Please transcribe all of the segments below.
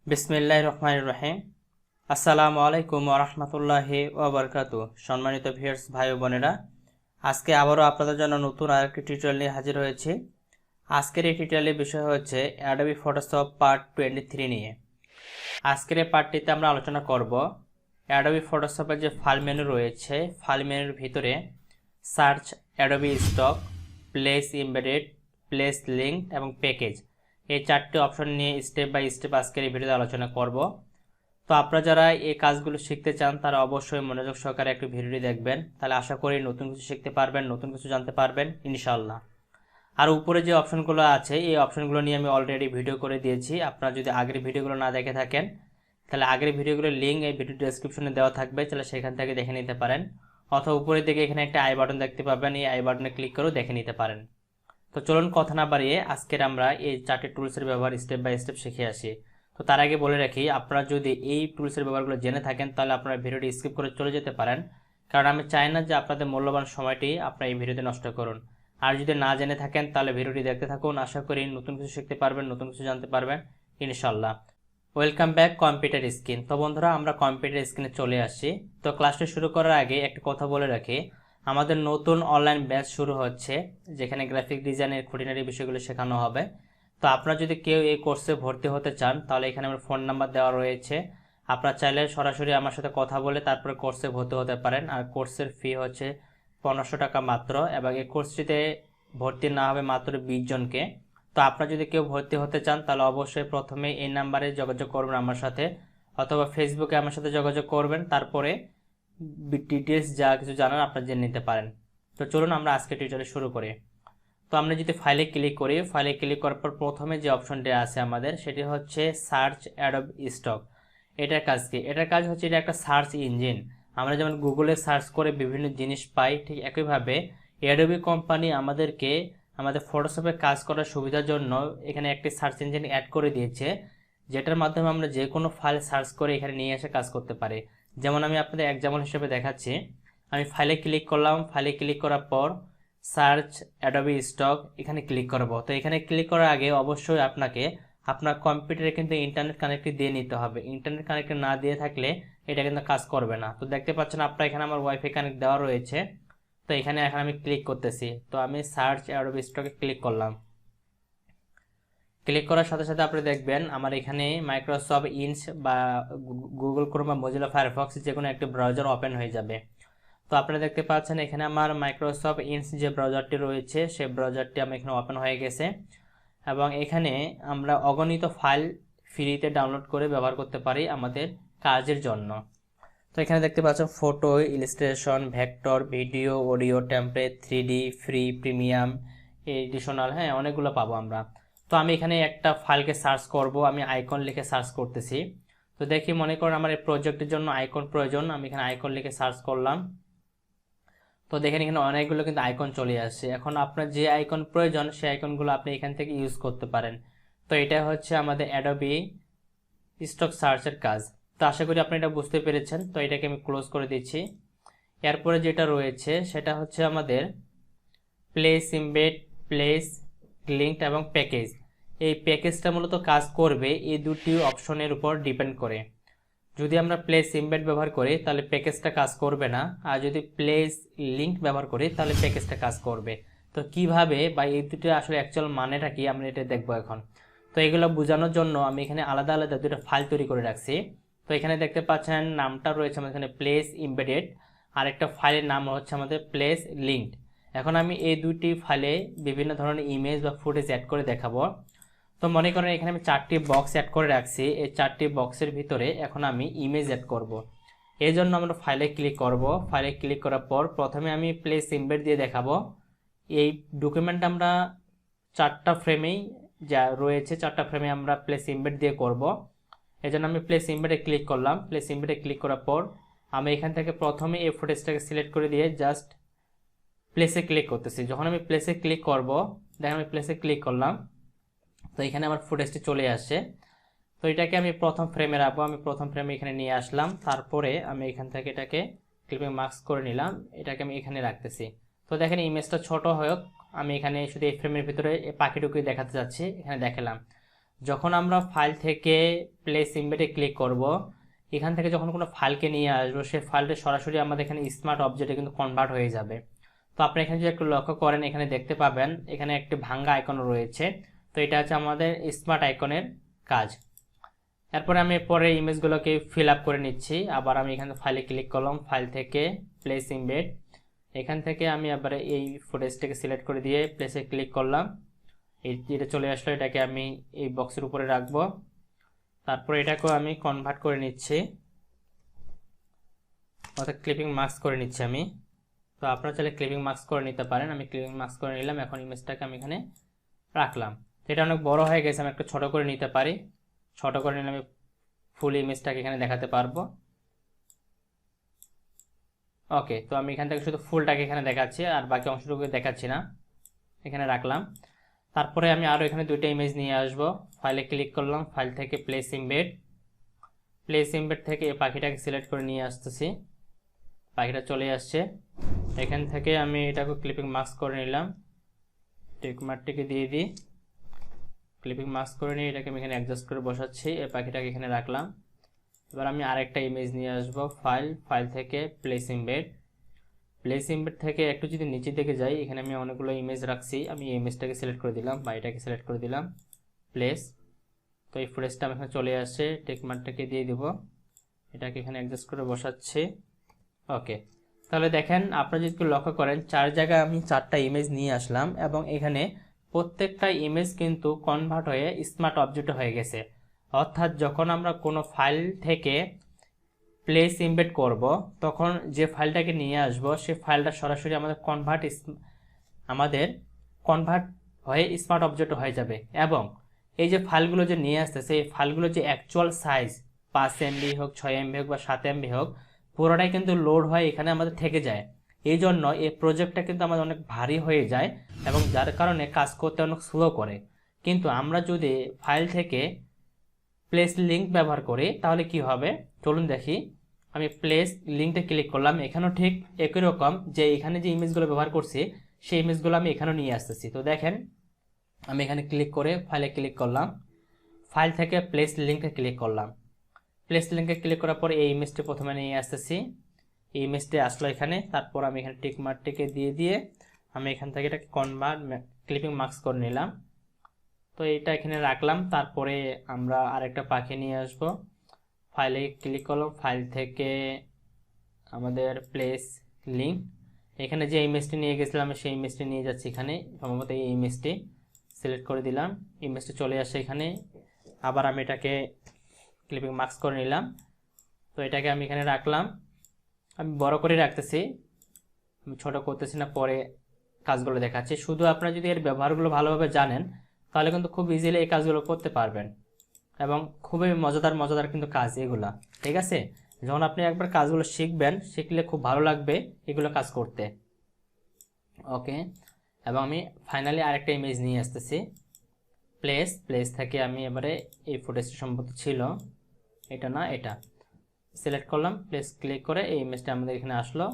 বিসমিল্লাহির রহমানির রহিম। আসসালামু আলাইকুম ওয়া রাহমাতুল্লাহি ওয়া বারাকাতুহু। সম্মানিত ভিউয়ার্স ভাই ও বোনেরা, আজকে আবারও আপনাদের জন্য নতুন আরেকটি টিউটোরিয়াল নিয়ে হাজির হয়েছি। আজকের এই টিউটোরিয়ালের বিষয় হচ্ছে অ্যাডোবি ফটোশপ পার্ট 23 নিয়ে। আজকের এই পার্টটিতে আমরা আলোচনা করব অ্যাডোবি ফটোশপের যে ফাইল মেনু রয়েছে, ফাইল মেনুর ভিতরে search, Adobe stock, place embedded, place link এবং প্যাকেজ, এই চারটি অপশন নিয়ে স্টেপ বাই স্টেপ আজকের এই ভিডিওতে আলোচনা করব। তো আপনারা যারা এই কাজগুলো শিখতে চান তারা অবশ্যই মনোযোগ সহকারে একটু ভিডিওটি দেখবেন, তাহলে আশা করি নতুন কিছু শিখতে পারবেন, নতুন কিছু জানতে পারবেন ইনশাআল্লাহ। আর উপরে যে অপশনগুলো আছে এই অপশনগুলো নিয়ে আমি অলরেডি ভিডিও করে দিয়েছি। আপনারা যদি আগের ভিডিওগুলো না দেখে থাকেন তাহলে আগের ভিডিওগুলোর লিঙ্ক এই ভিডিও ডেসক্রিপশনে দেওয়া থাকবে, তাহলে সেখান থেকে দেখে নিতে পারেন। অথবা উপরের দিকে এখানে একটা আই বাটন দেখতে পাবেন, এই আই বাটনে ক্লিক করেও দেখে নিতে পারেন। তো চলুন কথা না বাড়িয়ে আজকের আমরা এই চারটি টুলসের ব্যবহার স্টেপ বাই স্টেপ শিখে আসি। তো তার আগে বলে রাখি, আপনারা যদি এই টুলসের ব্যবহারগুলো জেনে থাকেন তাহলে আপনারা ভিডিওটি স্কিপ করে চলে যেতে পারেন, কারণ আমি চাই না যে আপনাদের মূল্যবান সময়টি আপনারা এই ভিডিওতে নষ্ট করুন। আর যদি না জেনে থাকেন তাহলে ভিডিওটি দেখতে থাকুন, আশা করি নতুন কিছু শিখতে পারবেন, নতুন কিছু জানতে পারবেন ইনশাআল্লাহ। Welcome back computer screen. তো বন্ধুরা, আমরা কম্পিউটার স্ক্রিনে চলে আসছি। তো ক্লাসটি শুরু করার আগে একটা কথা বলে রাখি, আমাদের নতুন অনলাইন ব্যাচ শুরু হচ্ছে, যেখানে গ্রাফিক ডিজাইনের খুঁটিনাটি বিষয়গুলো শেখানো হবে। তো আপনারা যদি কেউ এই কোর্সে ভর্তি হতে চান তাহলে এখানে আমার ফোন নাম্বার দেওয়া রয়েছে, আপনারা চাইলে সরাসরি আমার সাথে কথা বলে তারপরে কোর্সে ভর্তি হতে পারেন। আর কোর্সের ফি হচ্ছে 1500 টাকা মাত্র, এবং এই কোর্সটিতে ভর্তি না হবে মাত্র 20 জনকে। তো আপনারা যদি কেউ ভর্তি হতে চান তাহলে অবশ্যই প্রথমে এই নাম্বারে যোগাযোগ করবেন আমার সাথে, অথবা ফেসবুকে আমার সাথে যোগাযোগ করবেন, তারপরে ডিটেলস যা কিছু জানার আপনারা জেনে নিতে পারেন। তো চলুন আমরা আজকে টিউটোরিয়াল শুরু করি। তো আমরা যদি ফাইলে ক্লিক করি, ফাইলে ক্লিক করার পর প্রথমে যে অপশনটি আছে আমাদের সেটি হচ্ছে সার্চ অ্যাডোবি স্টক। এটার কাজ কি? এটার কাজ হচ্ছে এটা একটা সার্চ ইঞ্জিন। আমরা যেমন গুগলে সার্চ করে বিভিন্ন জিনিস পাই, ঠিক একইভাবে অ্যাডোবি কোম্পানি আমাদেরকে আমাদের ফটোশপে কাজ করার সুবিধার জন্য এখানে একটি সার্চ ইঞ্জিন অ্যাড করে দিয়েছে, যেটার মাধ্যমে আমরা যে কোনো ফাইল সার্চ করে এখানে নিয়ে এসে কাজ করতে পারি। যেমন আমি আপনাদের এক্সাম্পল হিসেবে দেখাচ্ছি। আমি ফাইলে ক্লিক করলাম, ফাইলে ক্লিক করার পর সার্চ অ্যাডোবি স্টক এখানে ক্লিক করব। তো এখানে ক্লিক করার আগে অবশ্যই আপনাকে আপনার কম্পিউটারে কিন্তু ইন্টারনেট কানেক্ট দিয়ে নিতে হবে। ইন্টারনেট কানেক্ট না দিয়ে থাকলে এটা কিন্তু কাজ করবে না। তো দেখতে পাচ্ছেন আপনারা এখানে আমার ওয়াইফাই কানেক্ট দেওয়া রয়েছে। তো এখানে এখন আমি ক্লিক করতেছি। তো আমি সার্চ অ্যাডোবি স্টকে ক্লিক করলাম। ক্লিক করার সাথে সাথে আপনি দেখবেন আমার এখানে মাইক্রোসফট ইঞ্চ বা গুগল ক্রোম বা মোজিলা ফায়ারফক্স যে কোনো একটি ব্রাউজার ওপেন হয়ে যাবে। তো আপনারা দেখতে পাচ্ছেন এখানে আমার মাইক্রোসফট ইঞ্চ যে ব্রাউজারটি রয়েছে সেই ব্রাউজারটি আমার এখানে ওপেন হয়ে গেছে, এবং এখানে আমরা অগণিত ফাইল ফ্রিতে ডাউনলোড করে ব্যবহার করতে পারি আমাদের কাজের জন্য। তো এখানে দেখতে পাচ্ছেন photo, illustration, vector, video, audio, template, 3D, free, premium, additional, হ্যাঁ অনেকগুলো পাবো আমরা। তো আমি এখানে একটা ফাইলকে সার্চ করব, আমি আইকন লিখে সার্চ করতেছি। তো দেখি, মনে করেন আমার এই প্রজেক্টের জন্য আইকন প্রয়োজন, আমি এখানে আইকন লিখে সার্চ করলাম। তো দেখেন এখানে অনেকগুলো কিন্তু আইকন চলে আসছে। এখন আপনার যে আইকন প্রয়োজন সেই আইকনগুলো আপনি এখান থেকে ইউজ করতে পারেন। তো এটা হচ্ছে আমাদের অ্যাডোবি স্টক সার্চের কাজ। তো আশা করি আপনি এটা বুঝতে পেরেছেন। তো এটাকে আমি ক্লোজ করে দিচ্ছি। এরপরে যেটা রয়েছে সেটা হচ্ছে আমাদের প্লেস এমবেড, প্লেস লিঙ্ক এবং প্যাকেজ। এই প্যাকেজটা মূলত কাজ করবে এই দুটি অপশনের উপর ডিপেন্ড করে। যদি আমরা প্লেস এমবেড ব্যবহার করি তাহলে প্যাকেজটা কাজ করবে না, আর যদি প্লেস লিঙ্ক ব্যবহার করি তাহলে প্যাকেজটা কাজ করবে। তো কিভাবে বা এই দুটো আসলে অ্যাকচুয়াল মানেটা কি আমরা এটা দেখবো এখন। তো এগুলো বোঝানোর জন্য আমি এখানে আলাদা আলাদা দুটো ফাইল তৈরি করে রাখছি। তো এখানে দেখতে পাচ্ছেন নামটা রয়েছে আমাদের এখানে প্লেস এমবেডেড, আর একটা ফাইলের নাম হচ্ছে আমাদের প্লেস লিঙ্কড। এখন আমি এই দুটি ফাইলে বিভিন্ন ধরনের ইমেজ বা ফুটেজ অ্যাড করে দেখাবো। তো মনে করেন এখানে আমি 4টি বক্স অ্যাড করে রাখছি, এই 4টি বক্সের ভিতরে এখন আমি ইমেজ অ্যাড করব। এই জন্য আমরা ফাইলে ক্লিক করব। ফাইলে ক্লিক করার পর প্রথমে আমি প্লেস এমবেড দিয়ে দেখাবো। এই ডকুমেন্ট আমরা 4টা ফ্রেমেই যা রয়েছে 4টা ফ্রেমে আমরা প্লেস এমবেড দিয়ে করব। এই জন্য আমি প্লেস এমবেডে ক্লিক করলাম। প্লেস এমবেডে ক্লিক করার পর আমি এখান থেকে প্রথমে এই ফুটেজটাকে সিলেক্ট করে দিয়ে জাস্ট প্লেসে ক্লিক করতেছি। যখন আমি প্লেসে ক্লিক করব, দেখেন আমি প্লেসে ক্লিক করলাম, তো এখানে আমার ফুটেজটি চলে আসছে। তো এটাকে আমি প্রথম ফ্রেমে রাখবো। আমি প্রথম ফ্রেমে এখানে নিয়ে আসলাম, তারপরে আমি এখান থেকে এটাকে ক্লিপিং মার্কস করে নিলাম, এটাকে আমি এখানে রাখতেছি। তো দেখেন ইমেজটা ছোট হোক, আমি এখানে শুধু এই ফ্রেমের ভিতরে পাখিটুকুই দেখাতে যাচ্ছি, এখানে দেখালাম। যখন আমরা ফাইল থেকে প্লেস ইমবেডে ক্লিক করব, এখান থেকে যখন কোনো ফাইলকে নিয়ে আসবো, সেই ফাইলটা সরাসরি আমাদের এখানে স্মার্ট অবজেক্টে কিন্তু কনভার্ট হয়ে যাবে। তো আপনি এখানে যদি একটু লক্ষ্য করেন, এখানে দেখতে পাবেন এখানে একটি ভাঙ্গা আইকন রয়েছে। তো এটা হচ্ছে আমাদের স্মার্ট আইকনের কাজ। এরপরে আমি পরে ইমেজগুলোকে ফিল আপ করে নিচ্ছি। আবার আমি এখানে ফাইলে ক্লিক করলাম, ফাইল থেকে প্লেস ইমবেড, এখান থেকে আমি এবারে এই ফুটেজটাকে সিলেক্ট করে দিয়ে প্লেসে ক্লিক করলাম। এটা চলে আসলো, এটাকে আমি এই বক্সের উপরে রাখবো। তারপরে এটাকেও আমি কনভার্ট করে নিচ্ছি, অর্থাৎ ক্লিপিং মাস্ক করে নিচ্ছি আমি। তো আপনারা চাইলে ক্লিপিং মাস্ক করে নিতে পারেন, আমি ক্লিপিং মাস্ক করে নিলাম। এখন ইমেজটাকে আমি এখানে রাখলাম। তো এটা অনেক বড় হয়ে গেছে, আমি একটু ছোট করে নিতে পারি। ছোট করে নিলে আমি ফুল ইমেজটাকে এখানে দেখাতে পারবো। ওকে, তো আমি এখান থেকে শুধু ফুলটাকে এখানে দেখাচ্ছি, আর বাকি অংশটুকু দেখাচ্ছি না, এখানে রাখলাম। তারপরে আমি আরও এখানে দুইটা ইমেজ নিয়ে আসব। ফাইলে ক্লিক করলাম, ফাইল থেকে প্লেস ইমবেড, প্লেস ইমবেড থেকে এই পাখিটাকে সিলেক্ট করে নিয়ে আসতেছি। পাখিটা চলে আসছে। এখান থেকে আমি এটাকে ক্লিপিং মাস্ক করে নিলাম, টিক মার্কটিকে দিয়ে দিই, ক্লিপিং মাস্ক করে নিয়ে এটাকে আমি এখানে অ্যাডজাস্ট করে বসাচ্ছি। এই পাখিটাকে এখানে রাখলাম। এবার আমি আরেকটা ইমেজ নিয়ে আসবো। ফাইল থেকে প্লেস ইমবেড, প্লেস ইমবেড থেকে একটু যদি নিচে দিকে যাই, এখানে আমি অনেকগুলো ইমেজ রাখছি। আমি এই ইমেজটাকে সিলেক্ট করে দিলাম বা এটাকে সিলেক্ট করে দিলাম, প্লেস। তো এই ফুটেজটা আমি এখানে চলে আসছে, টিক মার্কটাকে দিয়ে দিব, এটাকে এখানে অ্যাডজাস্ট করে বসাচ্ছি। ওকে, তাহলে দেখেন আপনারা যদি লক্ষ্য করেন, 4 জায়গায় আমি 4টা ইমেজ নিয়ে আসলাম এবং এখানে প্রত্যেকটা ইমেজ কিন্তু কনভার্ট হয়ে স্মার্ট অবজেক্ট হয়ে গেছে। অর্থাৎ যখন আমরা কোনো ফাইল থেকে প্লেস ইমবেড করব, তখন যে ফাইলটাকে নিয়ে আসব, সেই ফাইলটা সরাসরি আমাদের কনভার্ট হয়ে স্মার্ট অবজেক্ট হয়ে যাবে। এবং এই যে ফাইলগুলো যে নিয়ে আসতেছে, এই ফাইলগুলো যে অ্যাকচুয়াল সাইজ 5 MB হোক, 6 MB হোক বা 7 MB হোক, পুরোটাই কিন্তু লোড হয় এখানে আমাদের থেকে যায়। এই জন্য এই প্রজেক্টটা কিন্তু আমাদের অনেক ভারী হয়ে যায় এবং যার কারণে কাজ করতে অনেক স্লো করে। কিন্তু আমরা যদি ফাইল থেকে প্লেস লিঙ্ক ব্যবহার করি, তাহলে কি হবে চলুন দেখি। আমি প্লেস লিঙ্কটা ক্লিক করলাম, এখানেও ঠিক একই রকম, যে এখানে যে ইমেজগুলো ব্যবহার করছি সেই ইমেজগুলো আমি এখানেও নিয়ে আসতেছি। তো দেখেন আমি এখানে ক্লিক করে ফাইলে ক্লিক করলাম, ফাইল থেকে প্লেস লিঙ্কে ক্লিক করলাম। প্লেস লিঙ্কে ক্লিক করার পর এই ইমেজটি প্রথমে নিয়ে আসতেছি, এই ইমেজটি আসলো এখানে। তারপর আমি এখানে টিক মার্কটিকে দিয়ে আমি এখান থেকে এটাকে ক্লিপিং মাস্ক করে নিলাম। তো এটা এখানে রাখলাম। তারপরে আমরা আরেকটা পাখি নিয়ে আসব। ফাইলে ক্লিক করলাম, ফাইল থেকে আমাদের প্লেস লিঙ্ক, এখানে যে ইমেজটি নিয়ে গেছিলাম সেই ইমেজটি নিয়ে যাচ্ছি এখানে, সম্ভবত এই ইমেজটি সিলেক্ট করে দিলাম, ইমেজটি চলে আসে এখানে। আবার আমি এটাকে ক্লিপিং মাস্ক করে নিলাম। তো এটাকে আমি এখানে রাখলাম, আমি বড় করে রাখতেছি, আমি ছোট করতেছি না, পরে কাজগুলো দেখাচ্ছি। শুধু আপনারা যদি এর ব্যবহারগুলো ভালোভাবে জানেন, তাহলে কিন্তু খুব ইজিলি এই কাজগুলো করতে পারবেন এবং খুবই মজাদার কিন্তু কাজ এগুলা, ঠিক আছে। যখন আপনি একবার কাজগুলো শিখলে খুব ভালো লাগবে এগুলো কাজ করতে। ওকে, এবং আমি ফাইনালি আরেকটা ইমেজ নিয়ে আসতেছি। প্লেস থেকে আমি এবারে এই ফুটেজটা সম্ভবত ছিল, এটা না, এটা সিলেক্ট করলাম, প্লেস ক্লিক করে এই ইমেজটা আমাদের এখানে আসলো।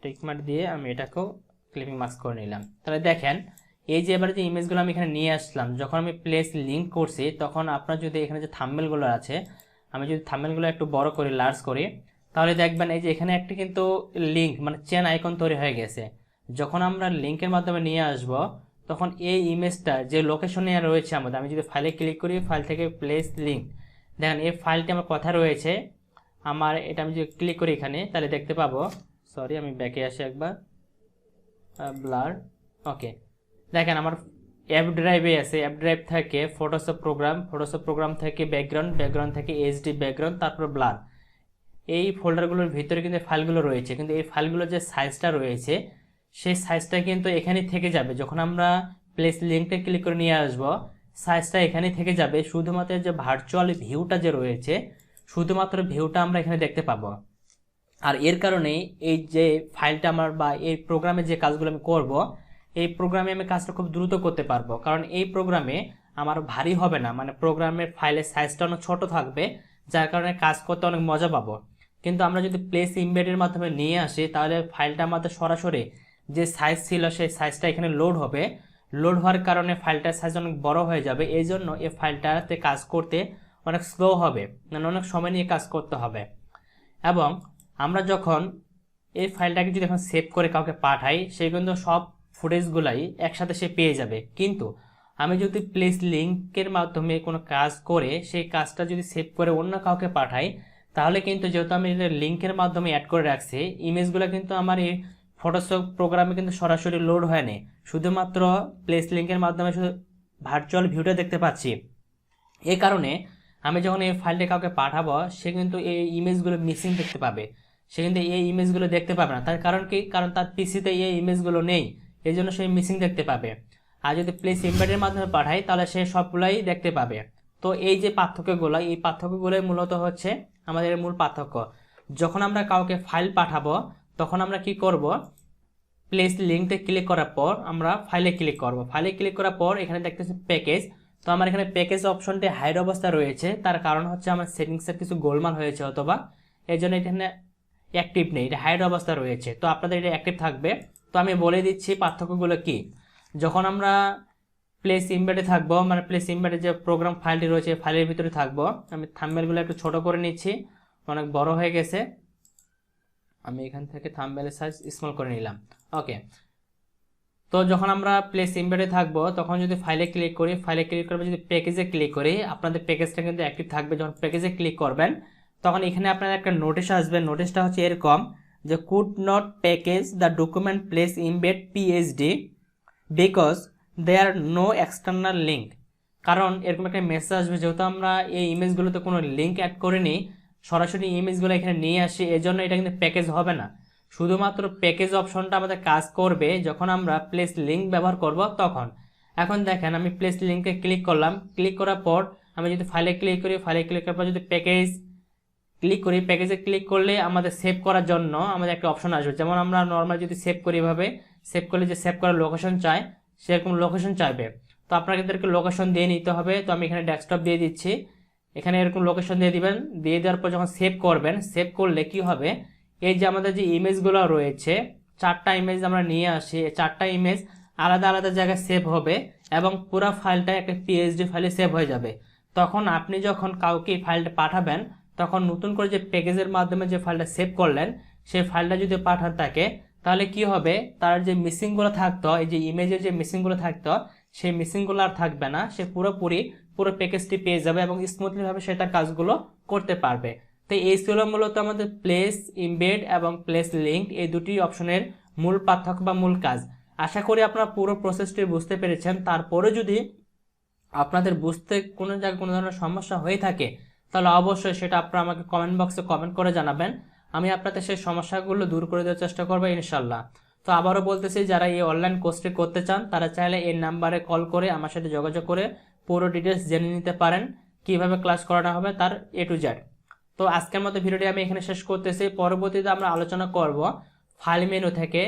টিক মার্ক দিয়ে আমি এটাকেও ক্লিপিং মাস্ক করে নিলাম। তাহলে দেখেন এই যে এবারে যে ইমেজগুলো আমি এখানে নিয়ে আসলাম, যখন আমি প্লেস লিঙ্ক করছি, তখন আপনার যদি এখানে যে থাম্বনেলগুলো আছে, আমি যদি থাম্বনেলগুলো একটু বড় করি, লার্জ করি, তাহলে দেখবেন এই যে এখানে একটি কিন্তু লিঙ্ক মানে চেন আইকন তৈরি হয়ে গেছে। যখন আমরা লিঙ্কের মাধ্যমে নিয়ে আসব, তখন এই ইমেজটা যে লোকেশনে রয়েছে আমাদের, আমি যদি ফাইলে ক্লিক করি, ফাইল থেকে প্লেস লিঙ্ক, দেখেন এই ফাইলটি আমার কোথায় রয়েছে, আমার এটা আমি যদি ক্লিক করি এখানে, তাহলে দেখতে পাবো, সরি আমি ব্যাকে আসি একবার, ব্লার। ওকে, দেখেন আমার অ্যাপ ড্রাইভে আছে, অ্যাপ ড্রাইভ থেকে ফটোশপ প্রোগ্রাম থেকে ব্যাকগ্রাউন্ড থেকে এইচডি ব্যাকগ্রাউন্ড, তারপর ব্লার, এই ফোল্ডারগুলোর ভিতরে কিন্তু ফাইলগুলো রয়েছে। কিন্তু এই ফাইলগুলোর যে সাইজটা রয়েছে, সেই সাইজটা কিন্তু এখানেই থেকে যাবে। যখন আমরা প্লেস লিঙ্কটা ক্লিক করে নিয়ে আসবো, সাইজটা এখানেই থেকে যাবে। শুধুমাত্র যে ভার্চুয়াল ভিউটা যে রয়েছে, শুধুমাত্র ভিউটা আমরা এখানে দেখতে পাবো। আর এর কারণেই এই যে ফাইলটা আমার বা এই প্রোগ্রামে যে কাজগুলো আমি করব, এই প্রোগ্রামে আমি কাজটা খুব দ্রুত করতে পারবো, কারণ এই প্রোগ্রামে আমার ভারী হবে না, মানে প্রোগ্রামের ফাইলের সাইজটা অনেক ছোট থাকবে, যার কারণে কাজ করতে অনেক মজা পাবো। কিন্তু আমরা যদি প্লেস ইমবেডের মাধ্যমে নিয়ে আসি, তাহলে ফাইলটা আমাদের সরাসরি যে সাইজ ছিল সেই সাইজটা এখানে লোড হবে। লোড হওয়ার কারণে ফাইলটার সাইজ অনেক বড় হয়ে যাবে, এই জন্য এই ফাইলটাতে কাজ করতে অনেক স্লো হবে, মানে অনেক সময় নিয়ে কাজ করতে হবে। এবং আমরা যখন এই ফাইলটাকে যদি এখন সেভ করে কাউকে পাঠাই, সে কিন্তু সব ফুটেজগুলাই একসাথে সে পেয়ে যাবে। কিন্তু আমি যদি প্লেস লিঙ্কের মাধ্যমে কোনো কাজ করে সেই কাজটা যদি সেভ করে অন্য কাউকে পাঠাই, তাহলে কিন্তু যেহেতু আমি লিঙ্কের মাধ্যমে অ্যাড করে রাখছি, ইমেজগুলো কিন্তু আমার এই ফটোশপ প্রোগ্রামে কিন্তু সরাসরি লোড হয়নি, শুধুমাত্র প্লেস লিঙ্কের মাধ্যমে শুধু ভার্চুয়াল ভিউটা দেখতে পাচ্ছি। এই কারণে আমি যখন এই ফাইলটা কাউকে পাঠাবো, সে কিন্তু এই ইমেজগুলো মিসিং দেখতে পাবে, সে কিন্তু এই ইমেজগুলো দেখতে পাবে না। তার কারণ কি? কারণ তার পিসিতে এই ইমেজগুলো নেই, এই জন্য সে মিসিং দেখতে পাবে। আর যদি প্লেস ইম্বেডের মাধ্যমে পাঠাই, তাহলে সে সবগুলাই দেখতে পাবে। তো এই যে পার্থক্যগুলো, এই পার্থক্যগুলোই মূলত হচ্ছে আমাদের মূল পার্থক্য। যখন আমরা কাউকে ফাইল পাঠাবো, তখন আমরা কি করব, প্লেস লিঙ্কতে ক্লিক করার পর আমরা ফাইলে ক্লিক করব। ফাইলে ক্লিক করার পর এখানে দেখতেছি প্যাকেজ। তো আমার এখানে প্যাকেজ অপশনটি হাইড অবস্থা রয়েছে, তার কারণ হচ্ছে আমার সেটিংসের কিছু গোলমাল হয়েছে, অথবা এই জন্য এখানে অ্যাক্টিভ নেই, এটা হাইড অবস্থা রয়েছে। তো আপনাদের এটা অ্যাক্টিভ থাকবে। তো আমি বলে দিচ্ছি পার্থক্যগুলো কি। যখন আমরা প্লেস ইম্বেডে থাকবো, মানে প্লেস ইম্বেডে যে প্রোগ্রাম ফাইলটি রয়েছে ফাইলের ভিতরে থাকবো, আমি থাম্বনেলগুলো একটু ছোট করে নিচ্ছি, অনেক বড় হয়ে গেছে। আমি এখান থেকে থাম্বনেলের সাইজ স্মল করে নিলাম। ওকে, তো যখন আমরা প্লেস ইম্বেডে থাকবো, তখন যদি ফাইলে ক্লিক করি, ফাইলে ক্লিক করবো, যদি প্যাকেজে ক্লিক করি, আপনাদের প্যাকেজটা কিন্তু অ্যাক্টিভ থাকবে। যখন প্যাকেজে ক্লিক করবেন, তখন এখানে আপনার একটা নোটিশ আসবে। নোটিশটা হচ্ছে এরকম যে could not package the document place embed PhD because there no external link. কারণ এরকম একটা মেসেজ আসবে, যেহেতু আমরা এই ইমেজগুলোতে কোনো লিঙ্ক অ্যাড করিনি, সরাসরি ইমেজগুলো এখানে নিয়ে আসি, এজন্য এটা কিন্তু প্যাকেজ হবে না। শুধুমাত্র প্যাকেজ অপশনটা আমাদের কাজ করবে যখন আমরা প্লেস লিঙ্ক ব্যবহার করব তখন। এখন দেখেন আমি প্লেস লিঙ্কে ক্লিক করলাম, ক্লিক করার পর আমি যদি ফাইলে ক্লিক করি, ফাইলে ক্লিক করার পর যদি প্যাকেজ ক্লিক করি, প্যাকেজে ক্লিক করলে আমাদের সেভ করার জন্য আমাদের একটা অপশন আসবে। যেমন আমরা নর্মাল যদি সেভ করি, এভাবে সেভ করলে যে সেভ করার লোকেশন চাই, সেরকম লোকেশন চাইবে। তো আপনাদেরকে লোকেশন দিয়ে নিতে হবে। তো আমি এখানে ডেস্কটপ দিয়ে দিচ্ছি, এখানে এরকম লোকেশন দিয়ে দিবেন। দিয়ে দেওয়ার পর যখন সেভ করবেন, সেভ করলে কি হবে, এই যে আমাদের যে ইমেজগুলো রয়েছে, 4টা ইমেজ আমরা নিয়ে আসি, 4টা ইমেজ আলাদা আলাদা জায়গায় সেভ হবে এবং পুরো ফাইলটা একটা পিএইচডি ফাইলে সেভ হয়ে যাবে। তখন আপনি যখন কাউকে ফাইলটা পাঠাবেন, তখন নতুন করে যে প্যাকেজের মাধ্যমে যে ফাইলটা সেভ করলেন, সেই ফাইলটা যদি পাঠান তাকে, তাহলে কি হবে, তার যে মিসিংগুলো থাকতো, এই যে ইমেজের যে মিসিংগুলো থাকতো, সেই মিসিংগুলো আর থাকবে না। সে পুরো প্যাকেজটি পেয়ে যাবে এবং স্মুথলি ভাবে সে তার কাজগুলো করতে পারবে। তো এই ছিল মূলত আমাদের প্লেস ইমবেড এবং প্লেস লিঙ্ক, এই দুটি অপশনের মূল পার্থক্য বা মূল কাজ। আশা করি আপনারা পুরো প্রসেসটি বুঝতে পেরেছেন। তারপরে যদি আপনাদের বুঝতে কোনো জায়গায় কোনো ধরনের সমস্যা হয়ে থাকে, তাহলে অবশ্যই সেটা আপনারা আমাকে কমেন্ট বক্সে কমেন্ট করে জানাবেন। আমি আপনাদের সেই সমস্যাগুলো দূর করে দেওয়ার চেষ্টা করবো ইনশাল্লাহ। তো আবারও বলতেছি, যারা এই অনলাইন কোর্সটি করতে চান, তারা চাইলে এই নাম্বারে কল করে আমার সাথে যোগাযোগ করে পুরো ডিটেলস জেনে নিতে পারেন, কিভাবে ক্লাস করানো হবে তার A to Z। তো আজকের মতো ভিডিওটি আমি এখানে শেষ করতেছি। পরবর্তীতে আমরা আলোচনা করব ফাইল মেনু থেকে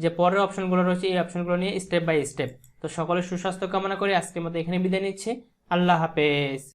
যে পরের অপশনগুলো রয়েছে, এই অপশনগুলো নিয়ে স্টেপ বাই স্টেপ। তো সকলের সুস্বাস্থ্য কামনা করি আজকের মতো এখানে বিদায় নিচ্ছি। আল্লাহ হাফেজ।